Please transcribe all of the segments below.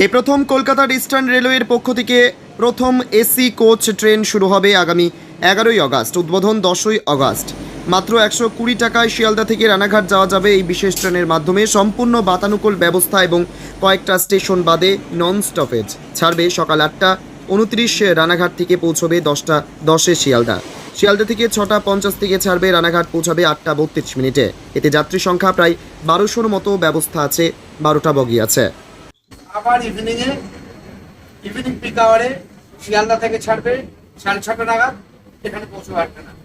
এই প্রথম কলকাতার ইস্টার্ন রেলওয়ের পক্ষ থেকে প্রথম এসি কোচ ট্রেন শুরু হবে আগামী 11ই আগস্ট, উদ্বোধন 10ই আগস্ট। মাত্র 120 টাকায় শিয়ালদা থেকে রানাঘাট যাওয়া যাবে এই বিশেষ ট্রেনের মাধ্যমে। সম্পূর্ণ বাতানুকূল ব্যবস্থা এবং কয়েকটা স্টেশন বাদে নন স্টপেজ। ছাড়বে সকাল 8টা 29 রানাঘাট থেকে পৌঁছবে 10টা 10-এ শিয়ালদা। শিয়ালদা থেকে 6টা 50 থেকে ছাড়বে, রানাঘাট পৌঁছাবে 8টা 32 মিনিটে। এতে যাত্রী সংখ্যা প্রায় 1200-র মতো ব্যবস্থা আছে, 12টা বগি আছে। আবার ইভিনিং পিক আওয়ারে শিয়ালদা থেকে ছাড়বে 6:30 নাগাদ, এখানে পৌঁছবে 8টা নাগাদ।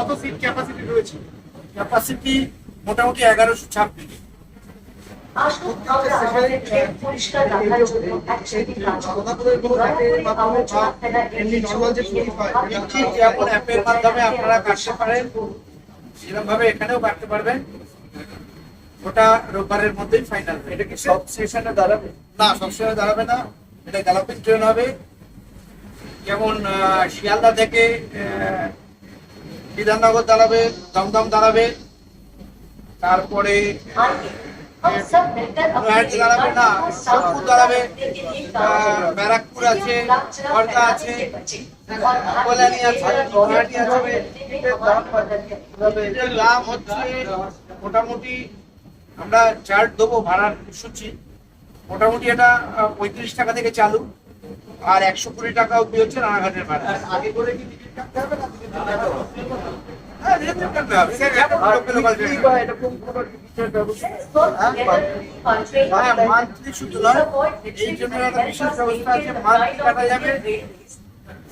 কত সিট ক্যাপাসিটি রয়েছে? ক্যাপাসিটি মোটামুটি 1126। আসুন আমরা আমাদের ট্রেন পরিষ্কার রাখার জন্য একসাথে কাজ করি। যেমন অ্যাপের মাধ্যমে আপনারা কাটতে পারেন, সেরকম ভাবে এখানেও কাটতে পারবেন। ওটা রোববারের মধ্যেই ফাইনাল। এটা কি সব স্টেশনে দাঁড়াবে? না, সব স্টেশনে দাঁড়াবে না। এটা গ্যালাপিং ট্রেন হবে। যেমন শিয়ালদা থেকে বিধাননগর দাঁড়াবে, দমদম দাঁড়াবে, তারপরে দাঁড়াবে না, সোদপুর দাঁড়াবে, ব্যারাকপুর আছে, খড়দা আছে, কল্যাণী আছে, গুয়াহাটি আছে। এটার দাম হচ্ছে মোটামুটি, আমরা চার্ট দেবো ভাড়ার সূচি। মোটামুটি এটা 35 টাকা থেকে চালু, আর 120 টাকা অব্দি হচ্ছে রানাঘাটের ভাড়া। আগে করে কি টিকিট কাটতে হবে না? হ্যাঁ, টিকিট কাটতে হবে। হ্যাঁ, মান্থলি শুধু নয়, এই জন্য একটা বিশেষ ব্যবস্থা আছে। মান্থলি কাটা যাবে,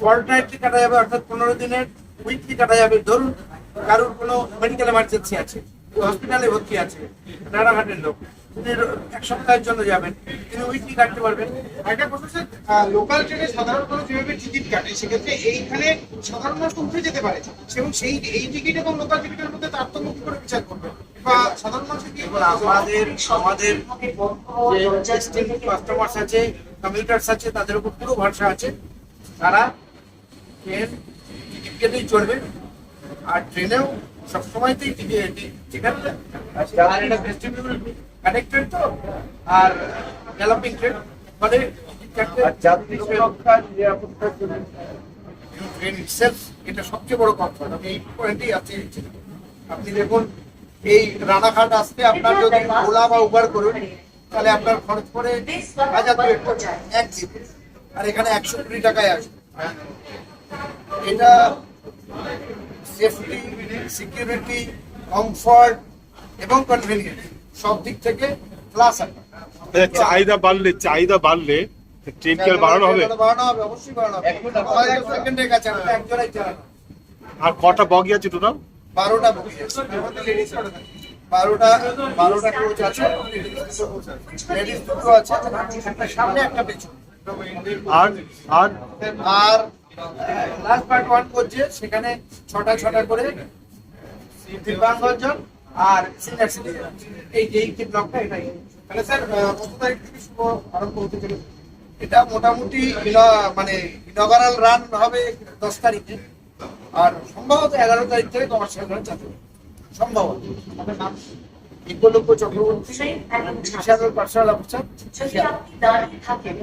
ফর্টনাইটলি কাটা যাবে, অর্থাৎ 15 দিনের। উইকলি কাটা যাবে। ধরুন কারোর কোনো মেডিকেল এমার্জেন্সি আছে, হসপিটালে ভর্তি আছে, রানাঘাটের লোক, তিনি 1 সপ্তাহের জন্য যাবেন, তিনি উইকলি কাটতে পারবেন। একটা কথা স্যার, লোকাল ট্রেনে সাধারণ মানুষ যেভাবে টিকিট কাটে, সেক্ষেত্রে এইখানে সাধারণ মানুষ উঠে যেতে পারে, এবং এই টিকিট এবং লোকাল টিকিটের মধ্যে তারতম্য কি করে বিচার করবে, বা সাধারণ মানুষের কি? আমাদের যে কাস্টমার্স আছে, কমিউটার্স আছে, তাদের উপর পুরো ভরসা আছে। তারা ট্রেন টিকিট কেটেই চলবে, আর ট্রেনেও সবসময়তেই টিকিট। আর এটা ভেস্টিবিউল কানেক্টেড তো, আর গ্যালাপিং ট্রেন, ফলে ট্রেন ইটসেলফ এটা সবচেয়ে বড় কমফর্ট। আমি এই পয়েন্টেই আছে। আপনি দেখুন, এই রানাঘাট আসতে আপনার যদি ওলা বা উবার করুন, তাহলে আপনার খরচ পড়ে 1000 আর এখানে 120 টাকায় আসবে। এটা সেফটি, সিকিউরিটি, কমফর্ট এবং কনভিনিয়েন্স সব দিক থেকে প্লাস আছে। চাহিদা বাড়লে ট্রেন কি আর বাড়ানো হবে? অবশ্যই বাড়ানো হবে। আমাদের সেকেন্ডের কাছে আমরা একজনই চালানো। আর কটা বগি আছে টোটাল? 12টা বগি আছে। 12টা কোচ আছে, লেডিস দুটো আছে, একটা সামনে একটা পেছনে। আর লাস্ট পার্ট 1 করছে, সেখানে 6টা করে দিব্যাঙ্গজন আর সিনিয়র সিটিজেন। এই ব্লকটা এটাই। তাহলে স্যার, কত তারিখ থেকে শুভ আরম্ভ হতে চলেছে? এটা মোটামুটি মানে ইনগারাল রান হবে 10 তারিখে, আর সম্ভবত 11 তারিখ থেকে কমার্শিয়াল রান চালু হবে। সম্ভবত। ইকোলক্ষ চক্রবর্তী, পার্সোনাল অফিসার। যদি আপনি দাঁড়িয়ে থাকেন